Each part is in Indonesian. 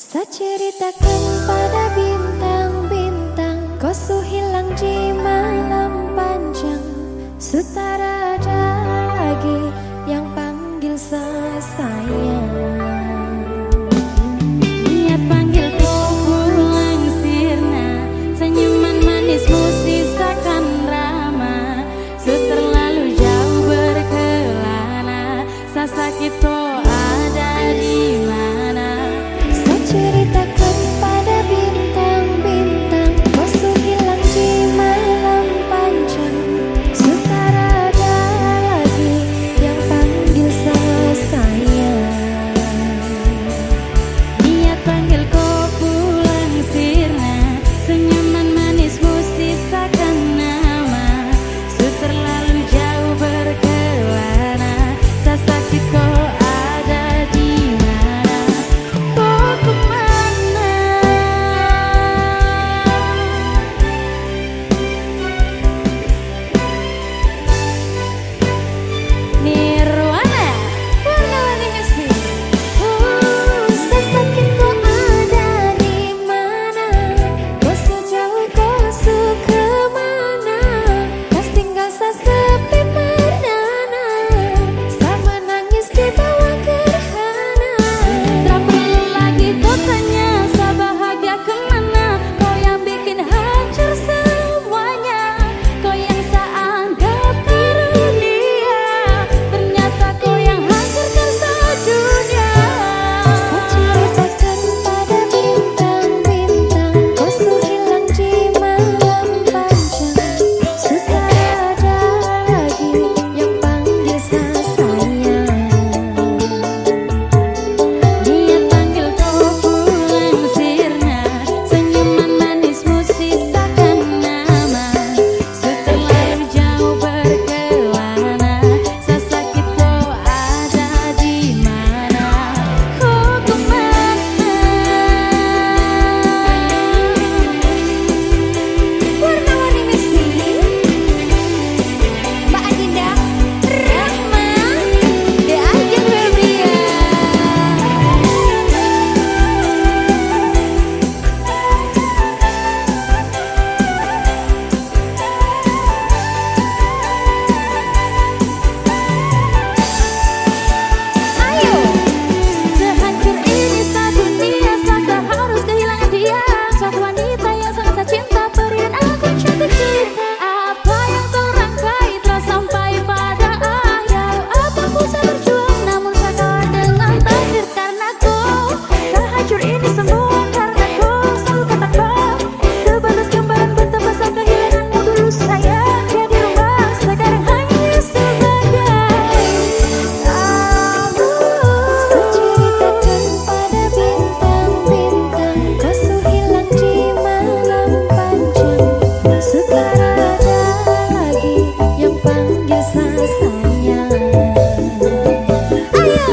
Saya ceritakan pada bintang-bintang, kau su hilang di malam panjang. Sutara ada lagi yang panggil saya sayang. Niat panggilku pulang sirna, senyuman manismu sisakan drama. Su terlalu jauh berkelana, sa sakit kau ada di mana? Ceritakan pada bintang-bintang, kau su hilang di malam panjang. Sutara ada lagi yang panggil saya sayang. Niat panggil kau pulang sirna, senyuman manismu sisakan nama. Su terlalu jauh berkelana, sa sakit kau ada di mana? Kau kemana? Nirwana, warna-warni musik. Saya sakit kau ada di mana? Kau sejauh kau su kemana? Kau tinggal saya sepi perdana, saya menangis di bawah gerhana. Tak perlu lagi kau tanya, saya bahagia kemana? Kau yang bikin hancur semuanya, kau yang saya anggap karunia, ternyata kau yang hancurkan sedunia. Saya ceritakan pada bintang-bintang, kau su hilang di malam panjang. Sutara ada lagi yang panggil saya sayang. Niat panggil kau pulang sirna, senyuman manismu sisakan nama. Su terlalu jauh berkelana, sa sakit kau ada di mana? Kau kemana? Warna-warni musik. Mbak Adinda, Rahma, The Agent Febrian. Ayo, sehancur ini saat dunia, saya harus kehilangan dia. Suatu wanita yang sangat saya cinta, berikan aku cantik cerita. Apa yang kau rangkai telah sampai pada akhir. Apa ku saya berjuang, namun saya kalah dengan takdir. Karena kau, sehancur ini semua karena kau selalu katakan, sebatas gambaran betapa saya kehilanganmu dulu sayang. Jadi rumah sekarang hanya sebagai tamu. Ceritakan pada bintang-bintang, kau su hilang di malam panjang. Sutara ada lagi yang panggil saya sayang. Ayo,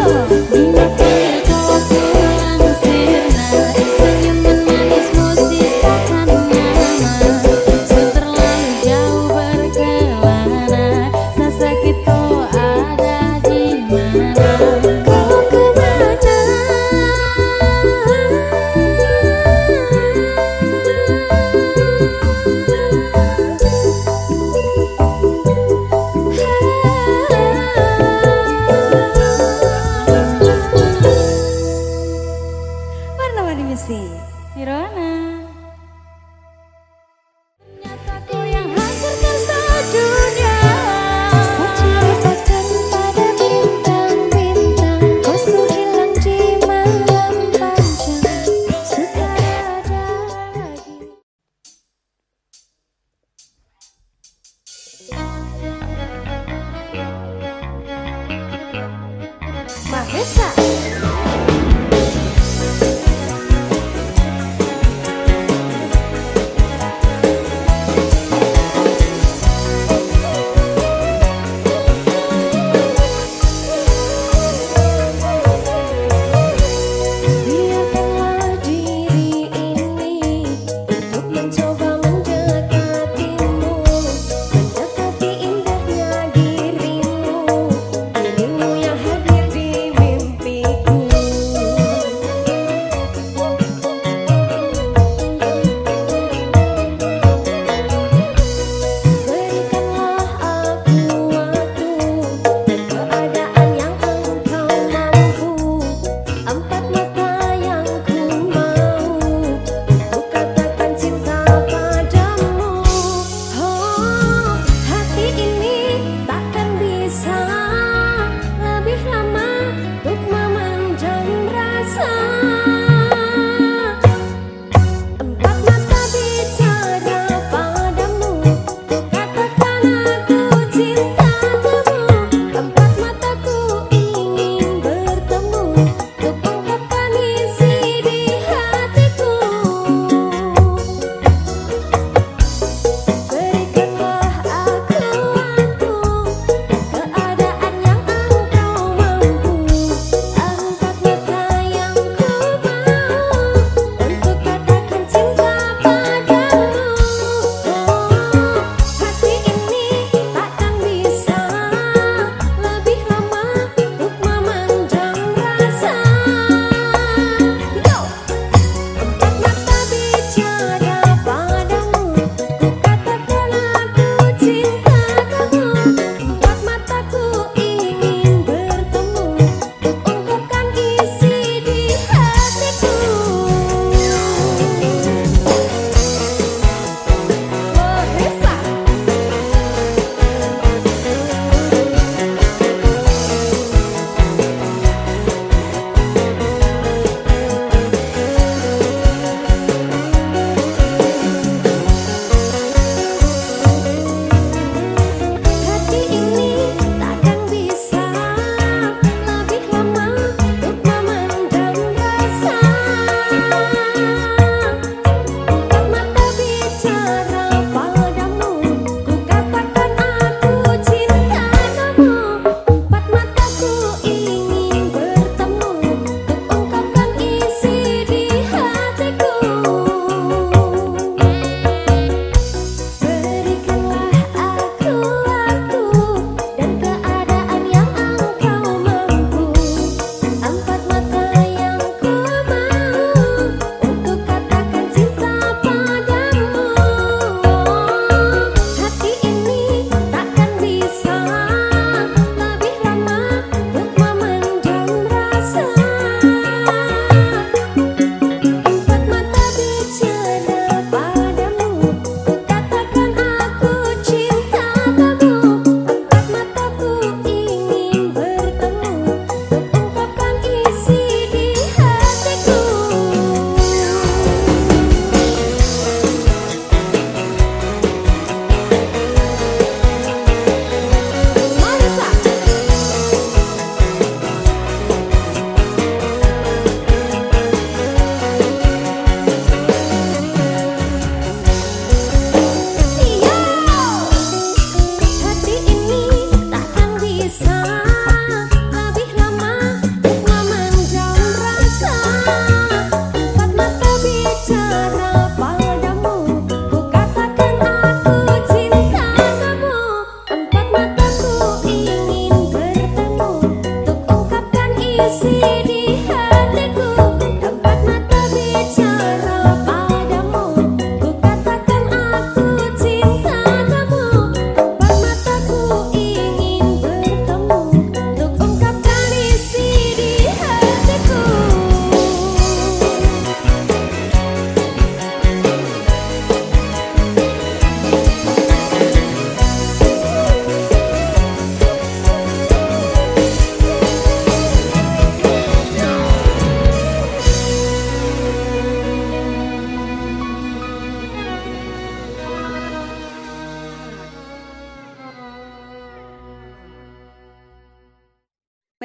niat panggil kau pulang sirna, senyuman manismu sisakan nama. Su terlalu jauh berkelana, sa sakit kau ada di mana? Kau kemana? Warna-warni musik Nirwana. Ternyata kau yang hancurkan sedunia. Ceritakan pada bintang-bintang, kau su hilang di malam panjang. Sutara ada lagi. Mahesa.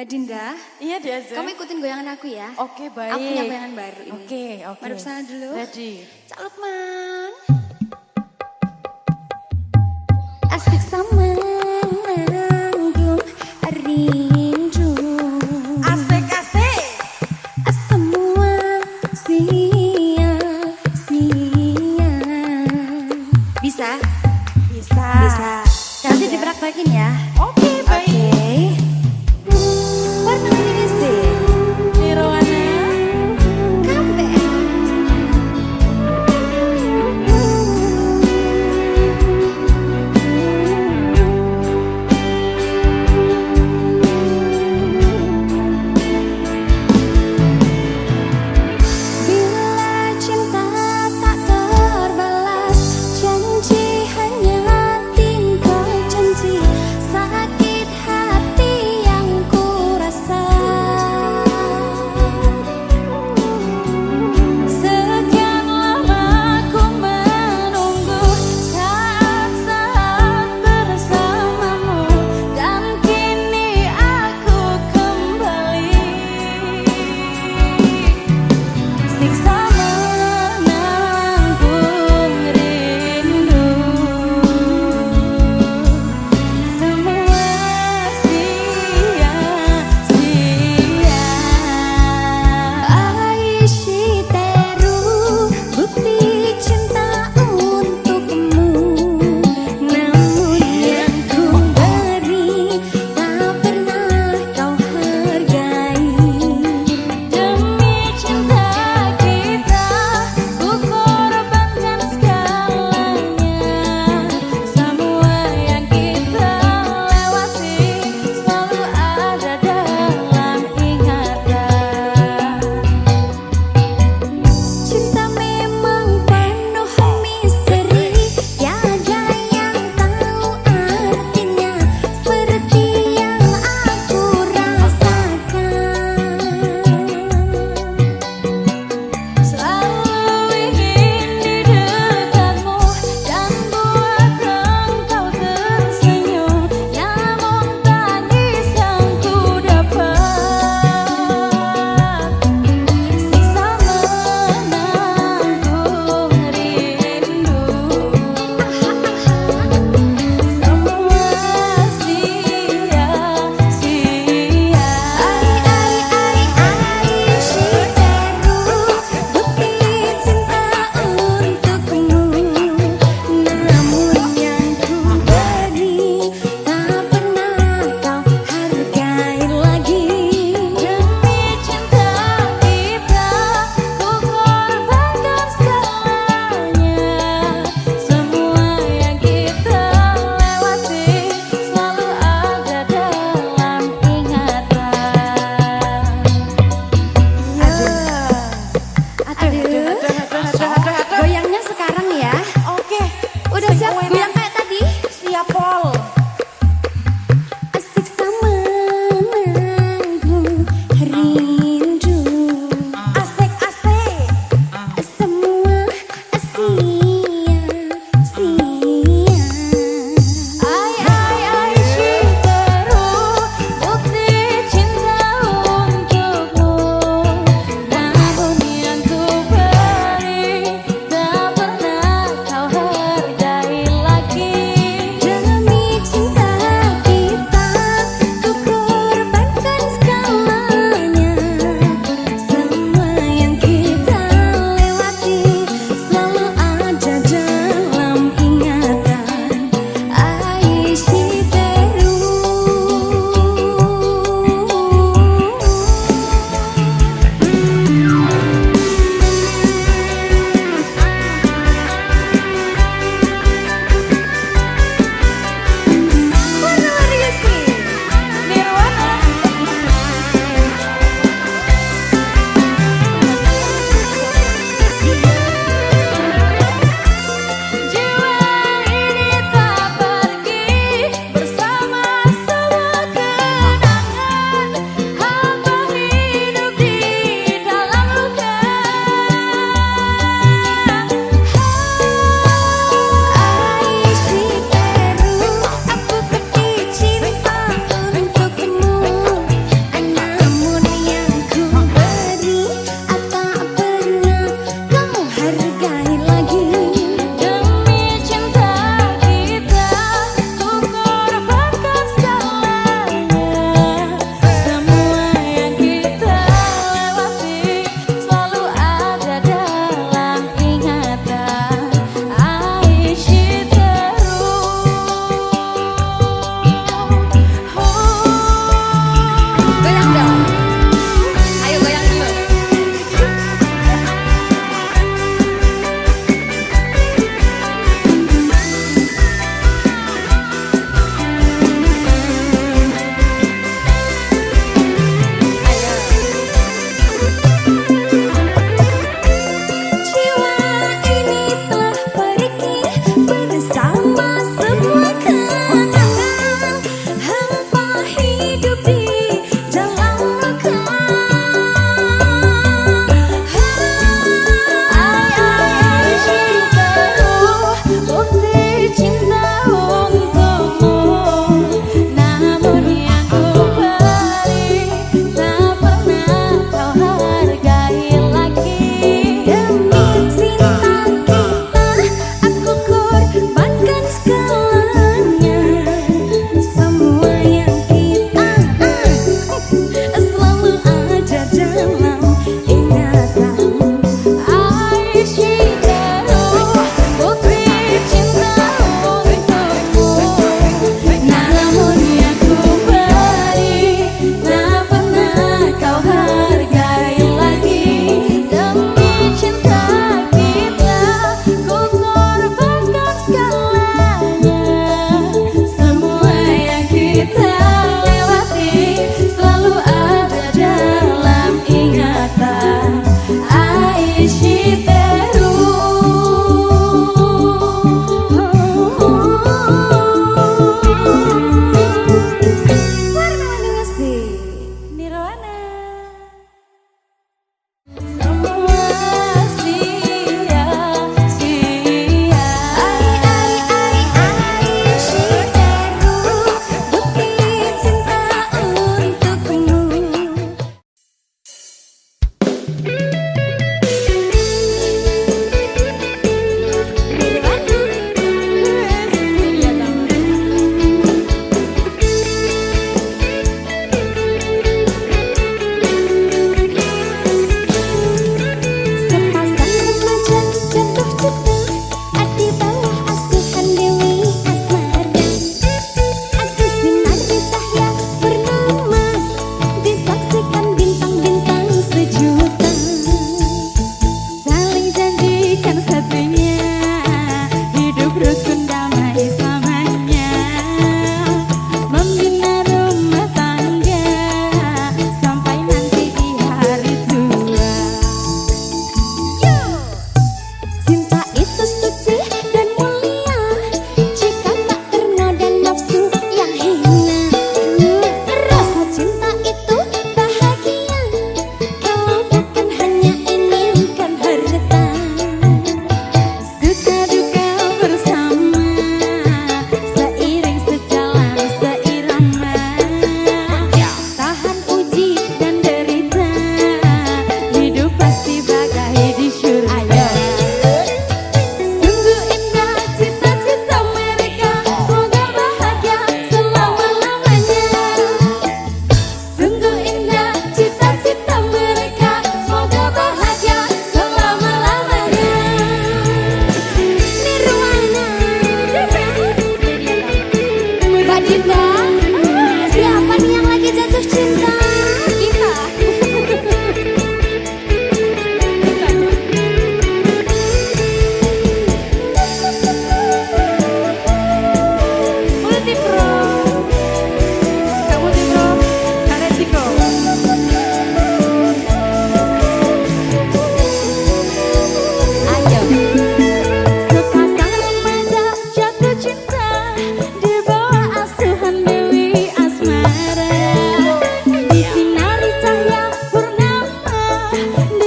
Mbak Dinda, Iya Diaza. kamu ikutin goyangan aku ya. Oke baik. Aku punya goyangan baru ini. Oke. Mari kesana dulu. Ready. Cak Lukman. Asik sama nanggung rindu. Asik. Semua sia-sia. Bisa? Bisa. Nanti dipraktekin ya. Oke baik. Warna ini sih. Nirwana. Kambe. Bila cinta tak terbalas, janji hanya tinggal janji.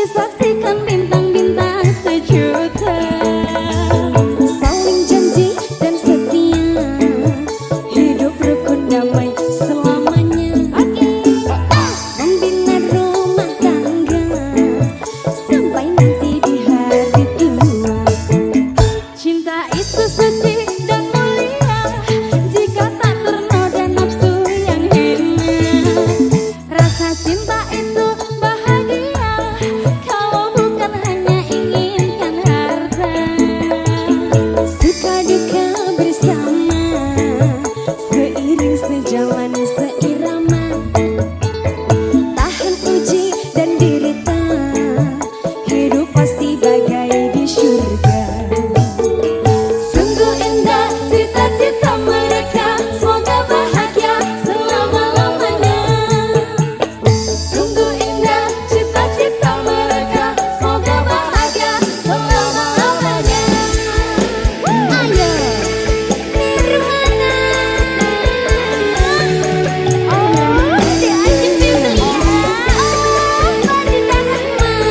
disaksikan bintang-bintang sejuta. Saling janji dan setia, hidup rukun damai selamanya. Membina rumah tangga sampai nanti di hari tua. Cinta itu suci dan mulia jika tak ternoda nafsu yang hina. Rasa cinta itu bahagia kalau bukan hanya inginkan harta. Suka duka bersama, seiring sejalan seirama. Tahan uji dan derita, hidup pasti bagai di surga. Sungguh indah cita-cita mereka, semoga bahagia selama-lamanya. Sungguh indah cita-cita mereka, semoga bahagia selama-lamanya. Ayo, Nirwana. Oh, diajak Biblia. Oh, Madinah Rahman.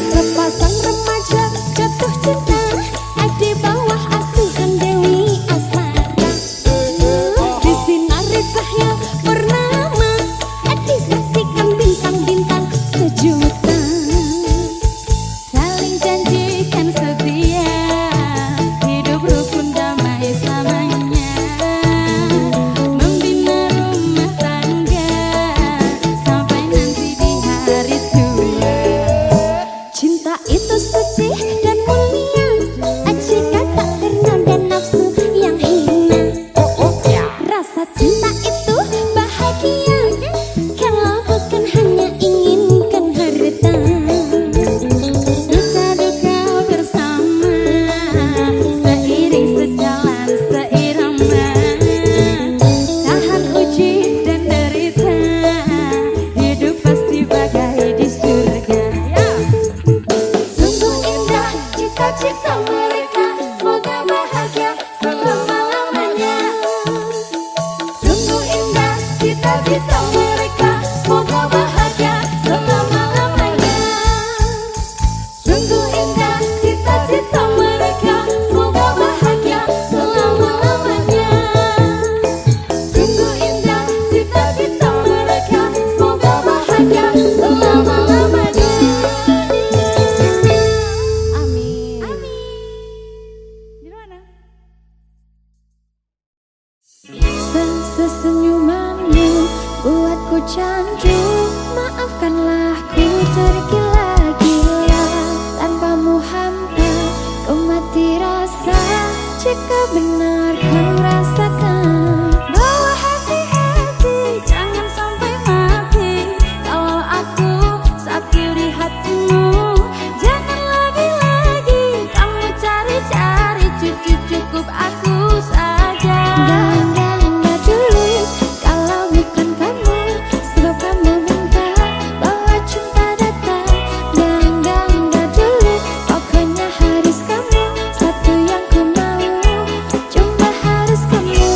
Sepasang remaja jatuh cinta di bawah asuhan Dewi Asmara. Disinari cahaya purnama, disaksikan bintang-bintang sejuta. Saling janjikan setia, hidup rukun damai selamanya. Membina rumah tangga sampai nanti di hari tua. Cinta itu suci dan mulia jika tak ternoda nafsu yang hina. Rasa cinta itu bahagia kalau bukan hanya inginkan harta. Suka duka bersama, seiring sejalan seirama. Tahan uji dan derita, hidup pasti bagai di surga. Sungguh indah cita-cita mereka, semoga bahagia selama-lamanya. Sungguh indah cita-cita mereka, semoga bahagia selama-lamanya. Sungguh indah cita-cita mereka, semoga bahagia selama-lamanya. Sungguh indah cita-cita mereka, semoga bahagia selama-lamanya. Amin. Di mana? Sesenyumanmu buatku candu, maafkanlah ku tergila-gila. Tanpamu hampa, ku mati rasa. Jika benar ku rasakan, Bawa hati-hati, jangan sampai mati. Kalau aku sakit di hatimu, jangan lagi-lagi kamu cari-cari. Cukup aku saja. enggak dulu. Kalau bukan kamu, sebab kamu minta bahwa cinta datang. Enggak dulu. Pokoknya harus kamu, satu yang ku mau. Cuma harus kamu.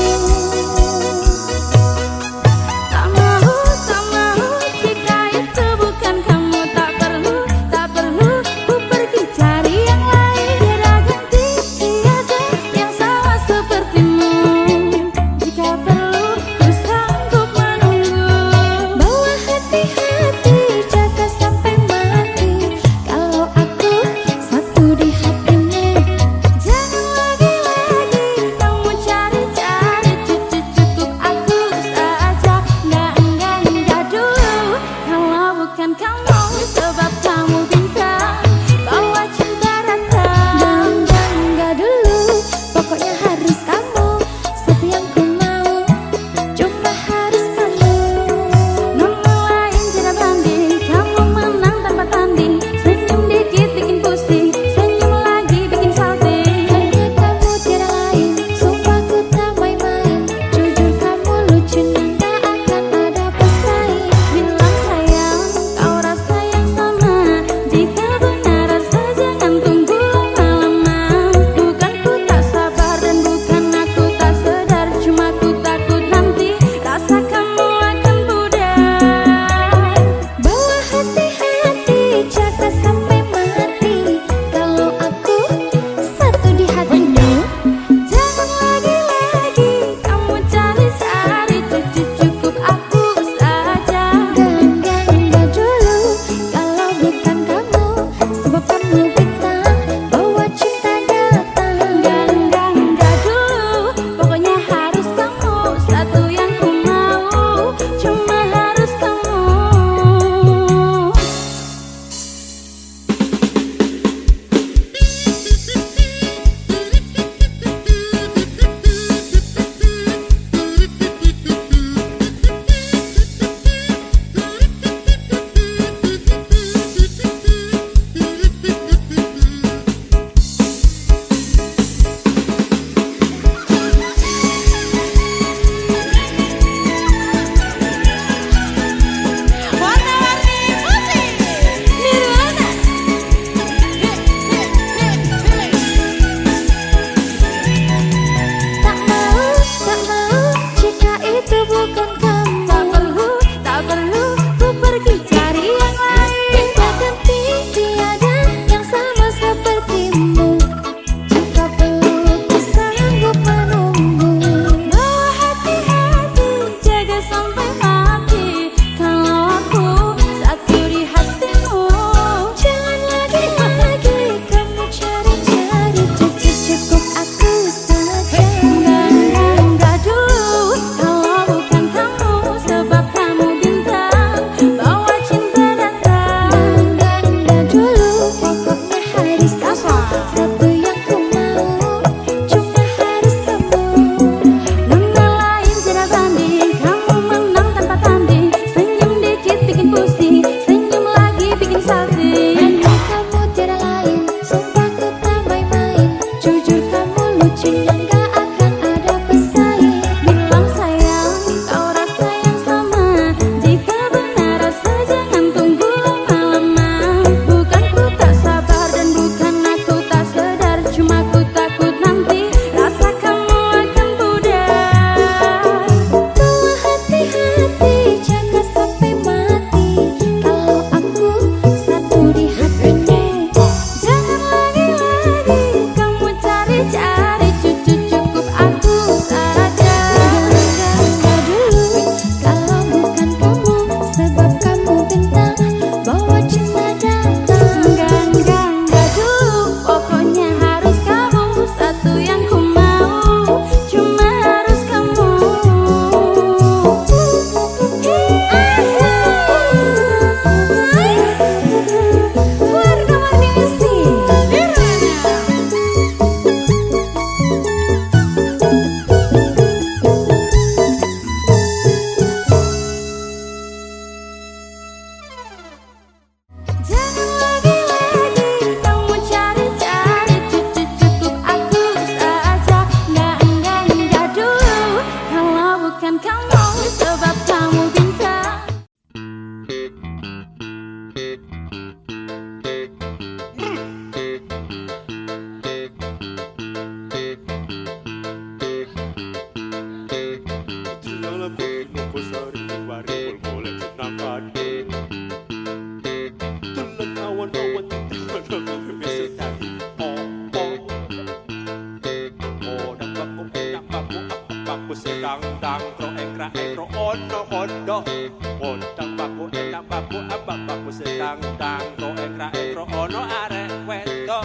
sedang kok ekra ono arek wedok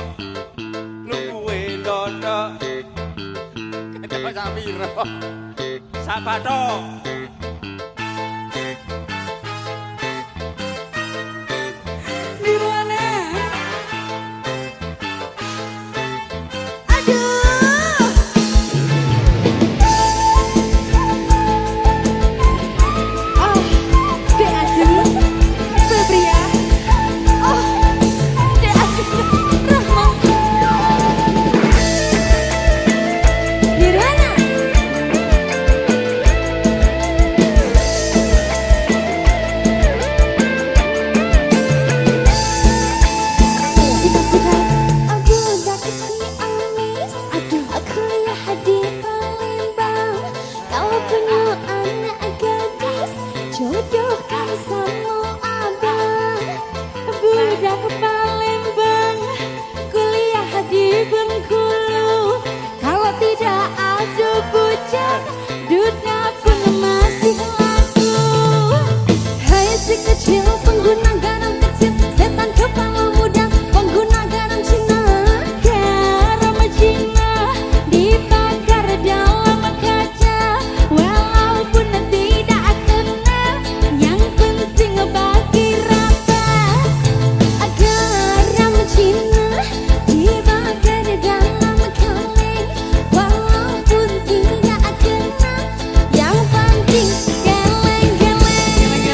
nungguin dono ketok sapiro sapato Nirwana. Oh, Dek Aju, Febria. Oh, Dek Aju, Rahma. Nirwana. Aku udah Ciamis. Aduh, aku lihat di Palembang. Kalau punya anak gadis, jodohkan sama abang. Budak Palembang, kuliah di Bengkulu. Kalau tidak ada bujang, dunia pun masih laku. Hai si kecil pengguna garam kecil, setan kepala muda pengguna garam Cina. Garam Cina dibakar dalam kaca, walaupun tidak kena, yang penting bagi rasa. Garam Cina dibakar dalam kaleng, walaupun tidak kena, yang penting geleng-geleng.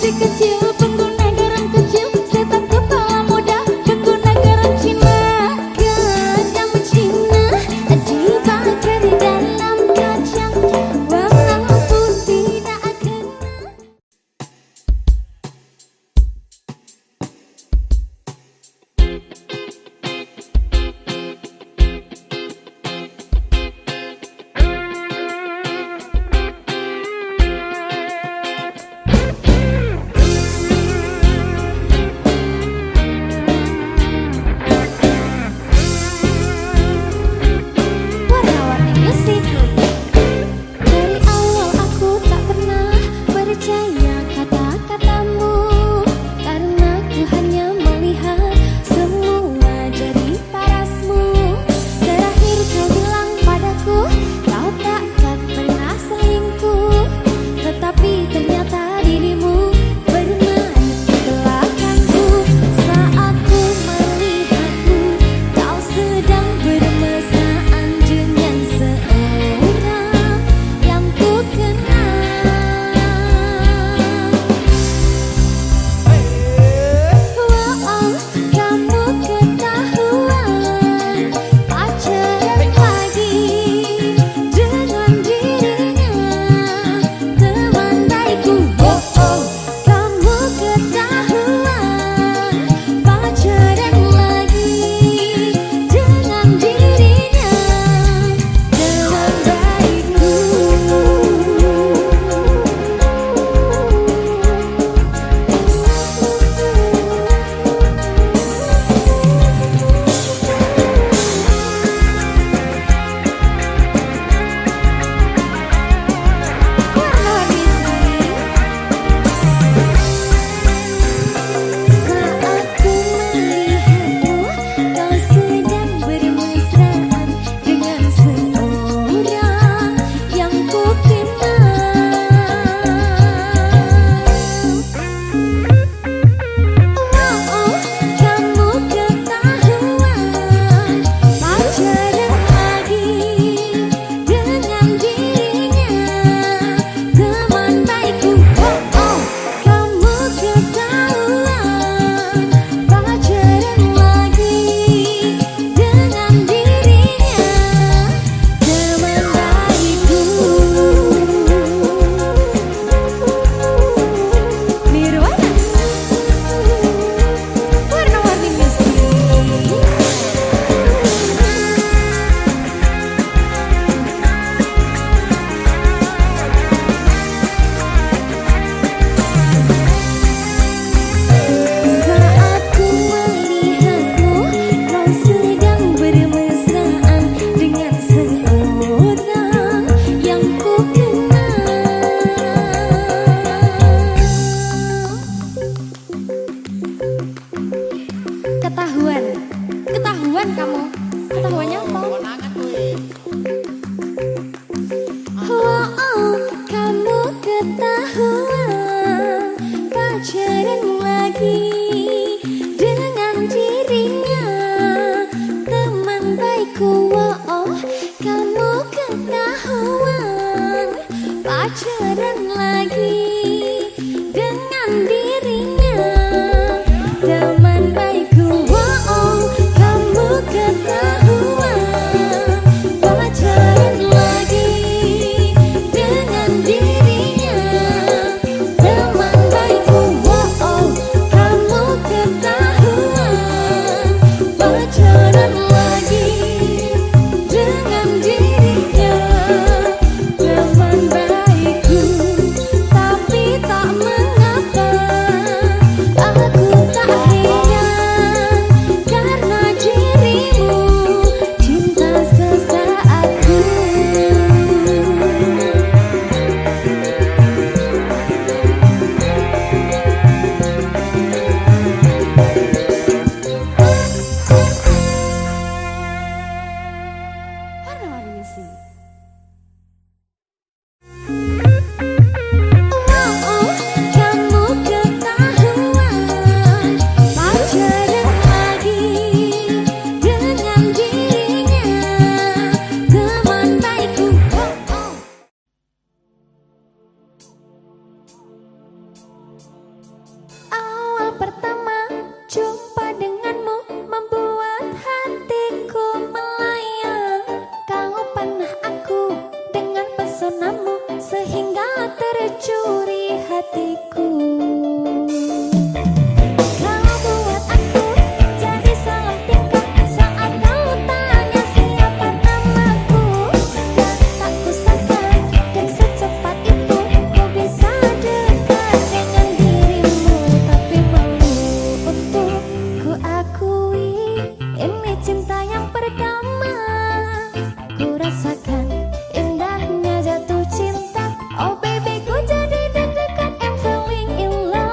masih kecil, pengguna garam kecil, setan kepala muda, pengguna garam Cina. Garam Cina dibakar dalam kacang, walaupun tidak kena. Warna-warni musik. Dari awal aku tak pernah percaya kata-katamu, karena ku hanya melihat semua jadi parasmu. Terakhir kau bilang padaku kau takkan pernah selingkuh, tetapi ternyata dirimu bermain di belakangku. Saat ku melihatmu, kau sedang bermesraan dengan seorang yang ku kenal. Wow, kamu ketahuan pacaran lagi dengan dirinya, teman baikku. Wow, kamu ketahuan pacaran lagi dengan dirinya, teman baikku. Warna-warni sih. Saat ku melihatmu, kau sedang bermesraan dengan seorang yang ku kenal. Wow, kamu ketahuan pacaran lagi dengan dirinya, teman baikku. Wow, kamu ketahuan pacaran lagi dengan dirinya, teman baikku. Nirwana. Warna-warni musik. Saat ku melihatmu, kau sedang bermesraan dengan seorang yang ku kenal. Ketahuan, ketahuan kamu. Ketahuannya apa? Wow, kamu ketahuan pacaran lagi dengan dirinya, teman baikku. Wow, kamu ketahuan pacaran lagi dengan dirinya, teman baikku. Wow, kamu ketahuan pacaran lagi dengan dirinya, teman baikku. Wow, kamu ketahuan pacaran lagi dengan dirinya, teman baikku. Tapi sehingga tercuri hatiku. Kau buat aku jadi salah tingkah saat kau tanya siapa namaku. Tak kusangka dan secepat itu ku bisa dekat dengan dirimu, tapi malu untuk ku akui ini cinta yang pertama. Ku rasakan indahnya jatuh cinta. Oh baby, ku jadi deg-degan, I'm falling in love.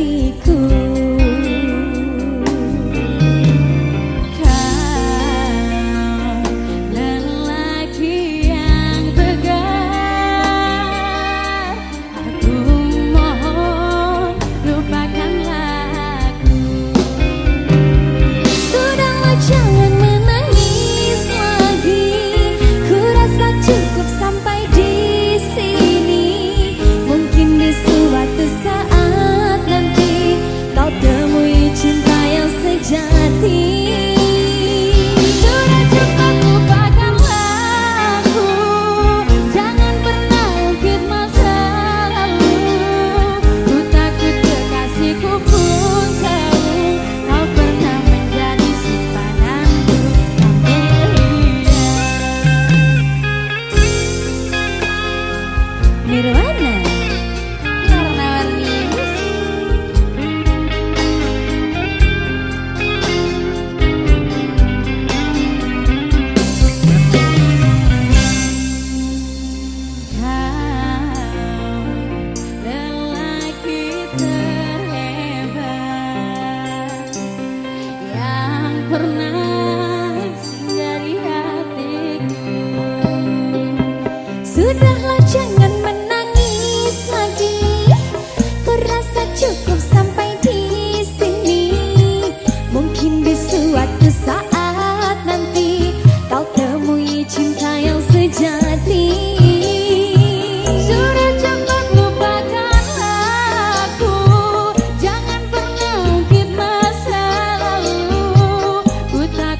kekasihku. Cukup sampai di sini. Mungkin di suatu saat nanti kau temui cinta yang sejati. Sudah cukup lupakanlah aku, jangan pernah ungkit masa lalu. Ku takut kekasihku pun tahu kau pernah menjadi simpananku. Nirwana warna-warni kau lelaki terhebat yang pernah singgah di hatiku. Sudahlah jangan menangis lagi, ku rasa cukup sampai di sini. Mungkin di suatu saat nanti kau temui cinta yang sejati. Sudah cukup lupakanlah aku, jangan pernah ungkit masa lalu. Ku tak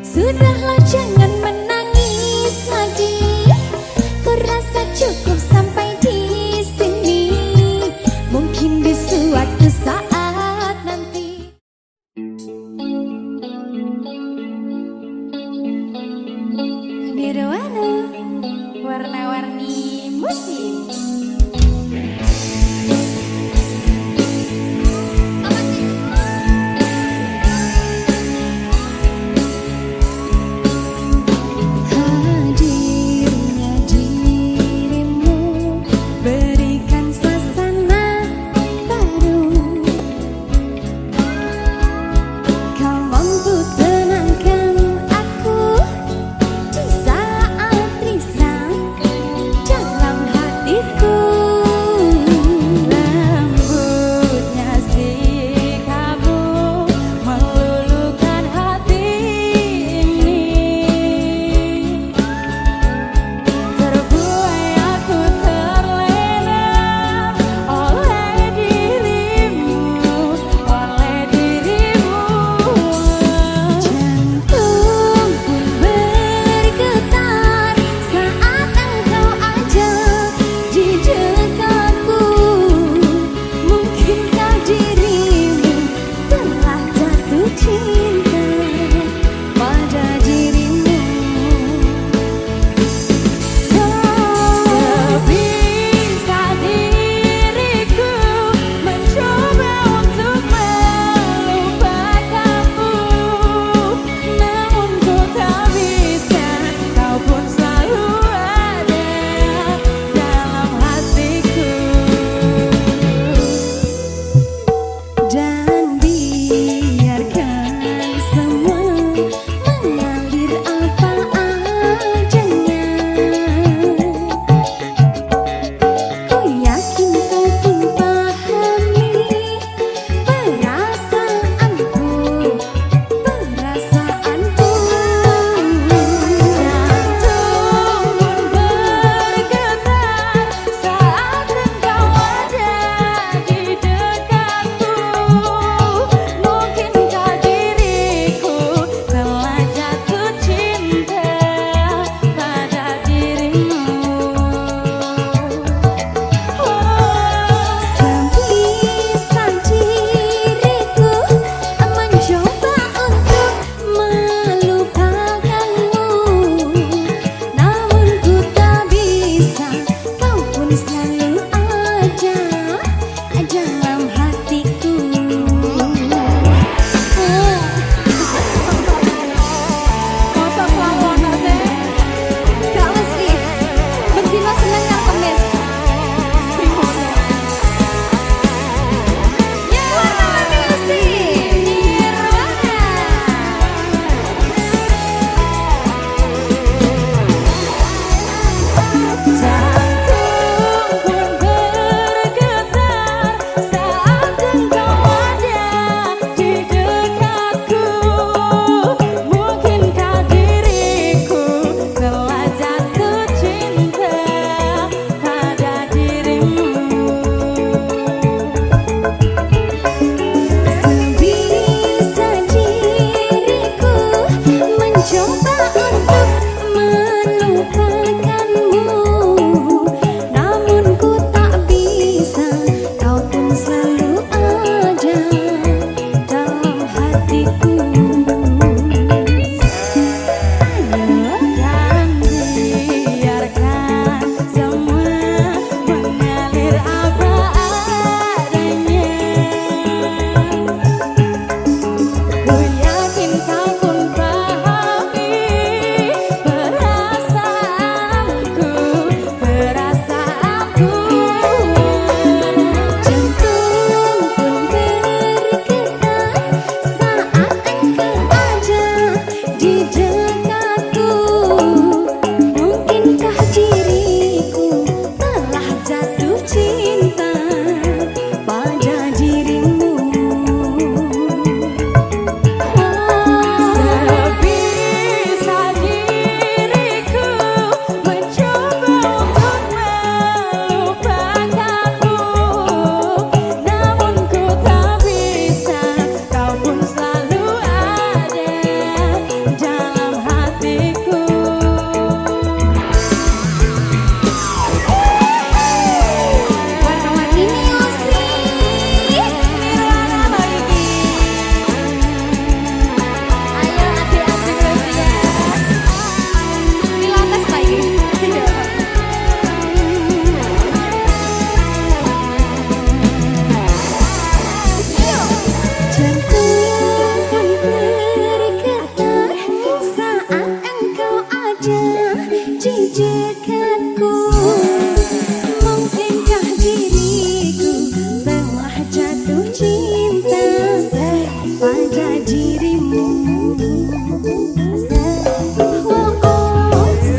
Sudahlah jangan menangis lagi, ku rasa cukup sampai di sini. Mungkin di suatu saat nanti. Nirwana, warna-warni musik. Hadirnya dirimu berikan suasana baru. Kau mampu tenangkan aku di saat risau dalam hatiku.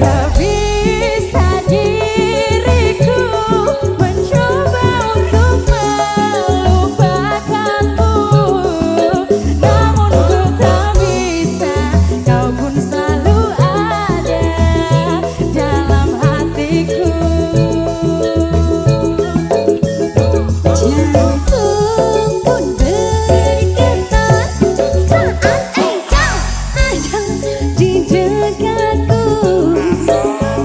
Sebisa diriku mencoba untuk melupakanmu, namun ku tak bisa. Kau pun selalu ada dalam hatiku. Jantung pun bergetar saat engkau ada di dekatku.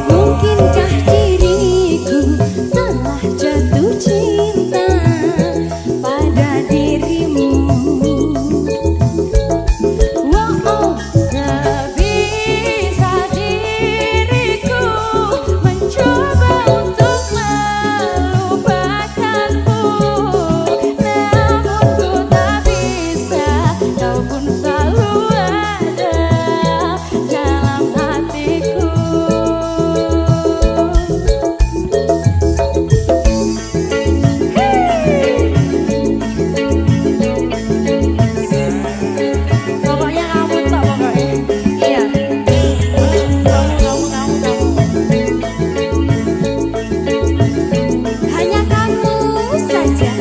Mungkinkah diriku telah jatuh cinta pada dirimu? Wow, sebisa diriku mencoba untuk melupakanmu, namun ku tak bisa. Kau pun selalu ada dalam hatiku. Pokoknya kamu tak pokoknya. Iya. Kamu. Hanya kamu saja.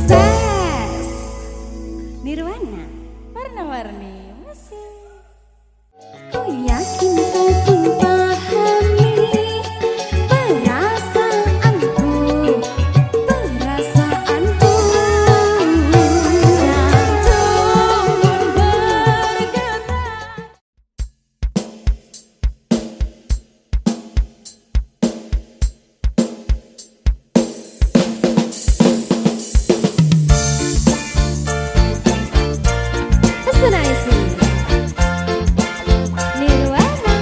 Ses Nirwana warna-warni musik. Ku yakin kau pun pahami perasaanku, perasaanku. Jantung pun bergetar. Sunaisi Nirwana.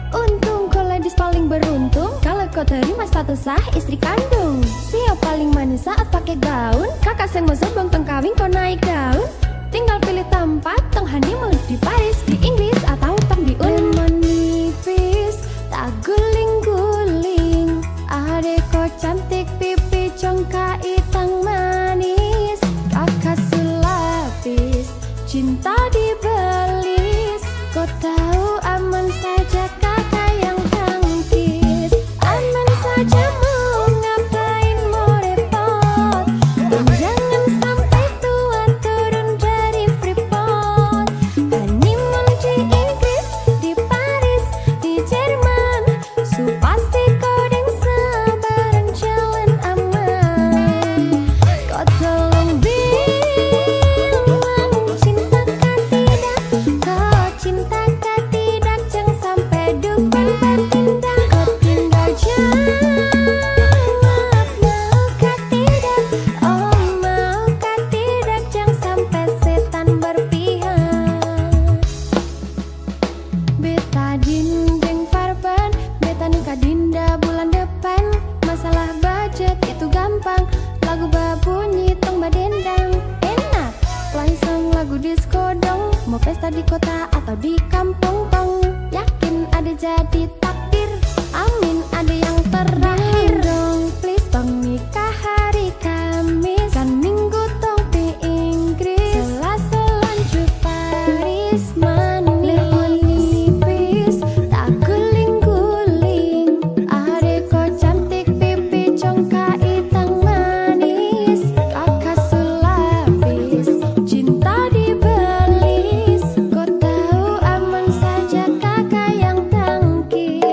Untung kau ladies paling beruntung kalau kau terima status sah istri kandung. Siapa paling manis saat pakai gaun? Kakak seng mau sombong tong kawin kau naik daun. Tinggal pilih tempat tong honeymoon di Paris, di Inggris atau tong di Lemon nipis, tak guling-guling. Adek kau cantik pipi congka itang manis. Kakak sulapis, cinta dibelis. Kau tahu aman saja kakak yang tangkis. Aman saja mau ngapain mau repot. Dan jangan sampai tua turun dari Freeport. Honeymoon di Inggris, di Paris, di Jerman. Su pasti kau dan sabaran jalan aman. Kau tolong bilang cinta kah tidak? Kau cinta kah tidak? Jangan sampai dukun bertindak. Kau tinggal jawab mau kah tidak? Oh mau kah tidak? Jangan sampai setan berpihak. Beta dinding farban, beta nikah dinda bulan depan. Masalah budget itu gampang, lagu babunyi tong badendang. Enak, play song lagu disco dong. Mau pesta di kota atau di kampung tong. Yakin ada jadi takdir, amin ada yang terakhir dong. Please tong nikah hari Kamis, kan minggu tong di Inggris. Selasa lanjut Paris, manis nipis, tak guling-guling. Adek kau cantik pipi congka itang manis. Kakak sulapis, cinta dibelis. Kau tahu aman saja kakak yang tangkis.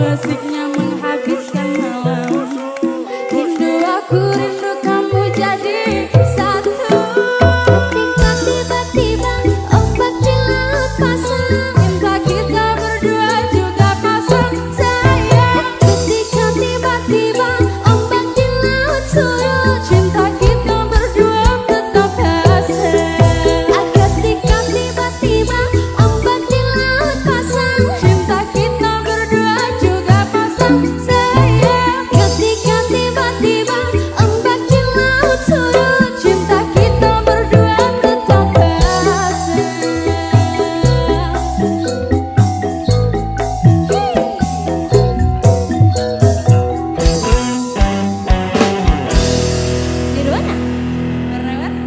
asiknya menghabiskan malam. Rindu aku, rindu kamu jadi satu. Ketika tiba-tiba ombak di laut pasang, cinta kita berdua juga pasang sayang. Ketika tiba-tiba ombak di laut surut, cinta kita berdua tetap asing. Ketika tiba-tiba ombak di laut pasang, cinta kita berdua juga pasang sayang. Ketika tiba-tiba ombak di laut surut, cinta kita berdua tetap asing. Nirwana, warna-warni.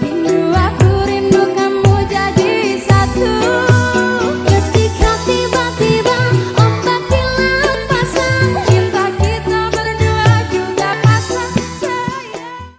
Rindu aku, rindu kamu jadi satu. Ketika tiba-tiba ombak di laut pasang, cinta kita berdua juga pasang sayang.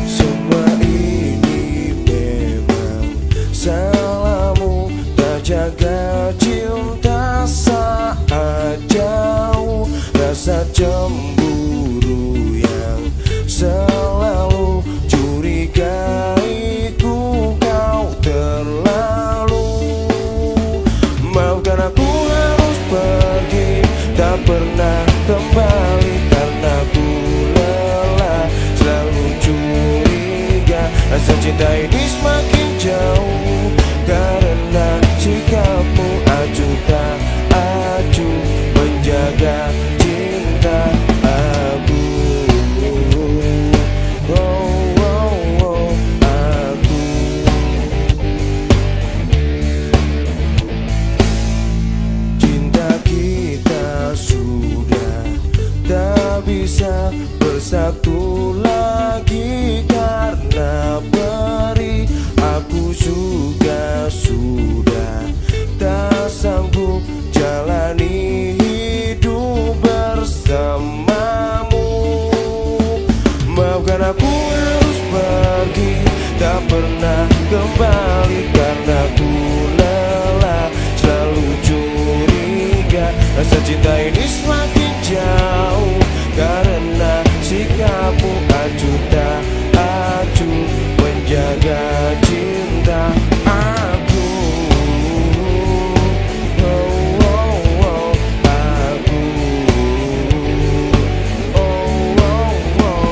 Semua ini memang salahmu, tak jaga cinta saat jauh. Rasa cemburu yang selalu curigaiku, kau terlalu. Maafkan aku harus pergi, tak pernah kembali karena ku lelah selalu curiga. Rasa cinta ini semakin jauh karena sikapmu acuh tak acuh menjaga cinta aku. Oh, oh, oh, aku. Cinta kita sudah tak bisa bersatu lagi karena beri. Aku juga sudah tak sanggup jalani hidup bersamamu. Maafkan aku harus pergi, tak pernah kembali karena ku lelah selalu curiga. Rasa cinta ini semakin jauh karena sikapmu acuh tak acuh menjaga cinta aku. Oh, oh, oh, aku. Oh, oh, oh.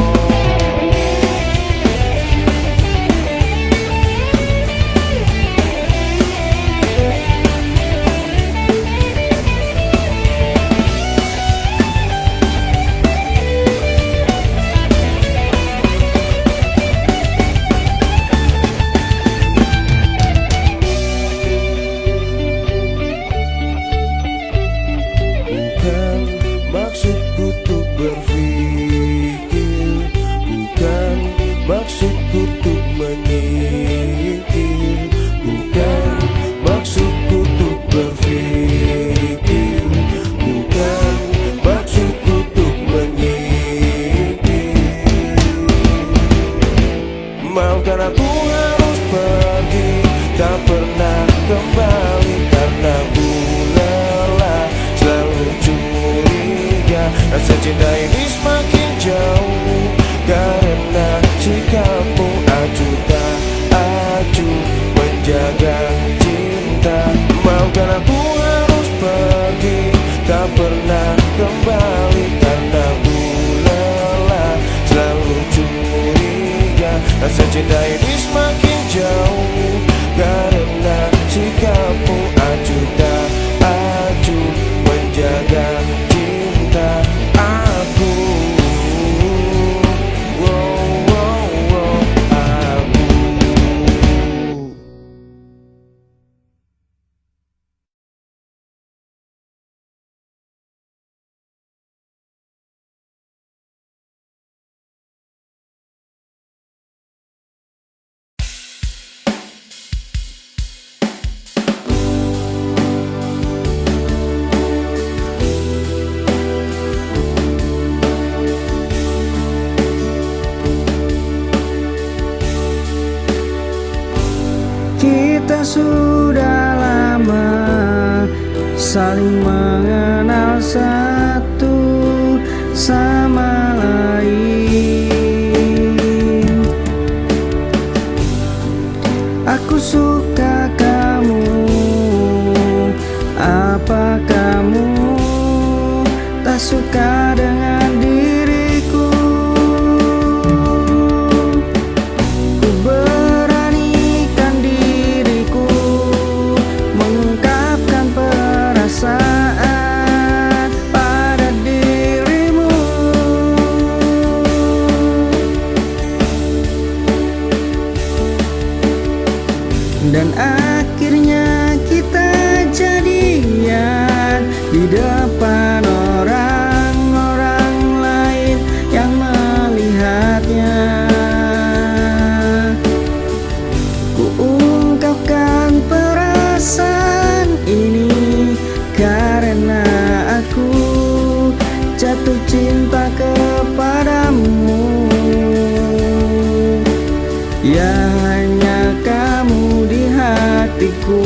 sudah lama saling mengenal satu sama lain. Aku suka kamu, apa kamu tak suka dengan diriku? Ku beranikan diriku mengungkapkan perasaan pada dirimu. Dan akhirnya kita jadian di depan orang-orang lain yang melihatnya. Ku ungkapkan perasaan ini karena aku jatuh cinta kepadamu. Ya hanya kamu di hatiku.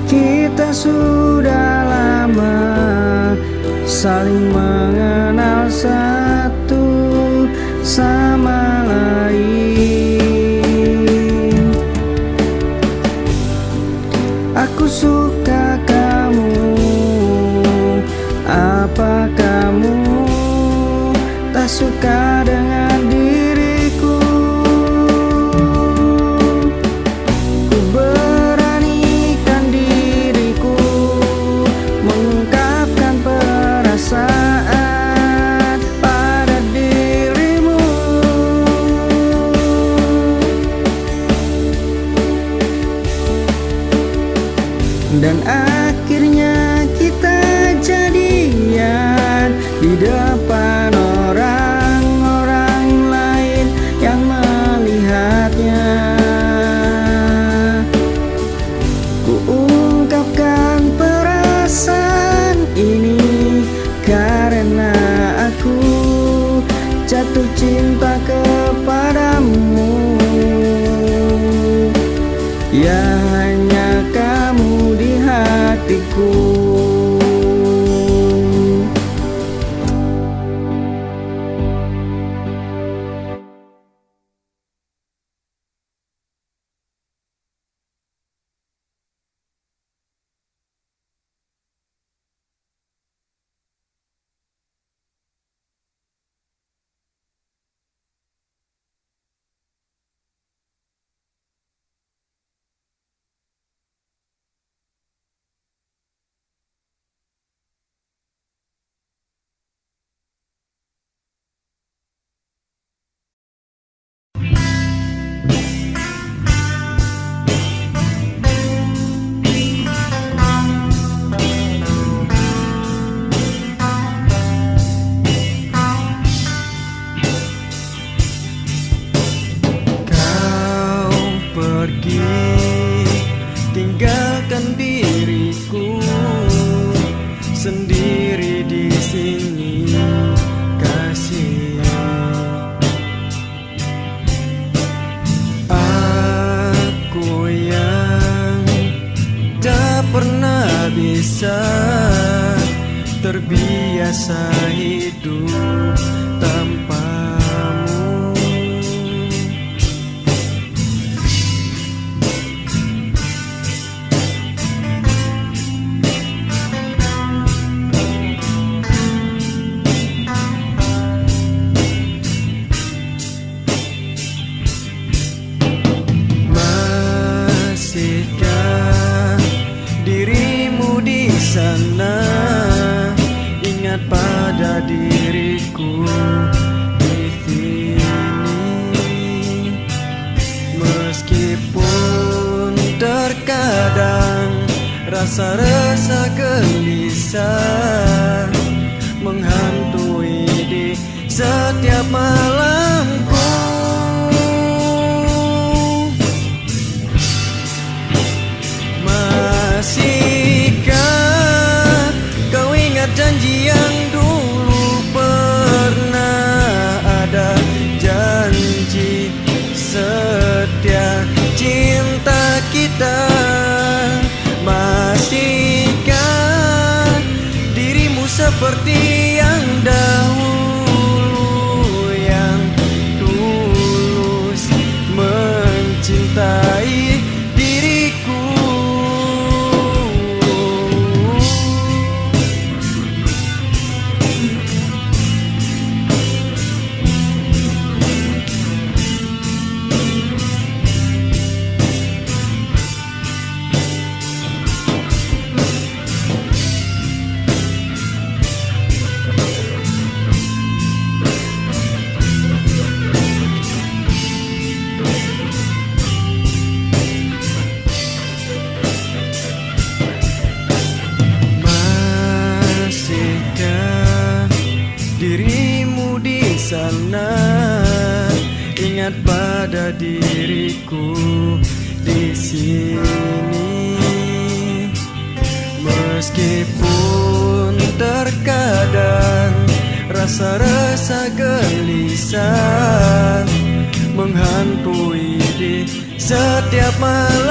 Kita sudah lama saling mengenal satu sama lain. Aku suka kamu, apa kamu tak suka dengan diriku? Ku beranikan diriku mengungkapkan perasaan pada dirimu. Dan akhirnya kita jadian di depan orang-orang lain yang melihatnya. Ku ungkapkan perasaan ini karena aku jatuh cinta kepadamu. Ya hanya kamu di hatiku. Tinggalkan diriku sendiri di sini, kasih. Aku yang tak pernah bisa terbiasa hidup tanpamu. Sana ingat pada diriku di sini, meskipun terkadang rasa-rasa gelisah menghantui di setiap malamku. kita. Masihkah dirimu seperti yang dahulu, yang tulus mencintai diriku? Dirimu di sana, ingat pada diriku di sini. Meskipun terkadang rasa-rasa gelisah menghantui di setiap malam.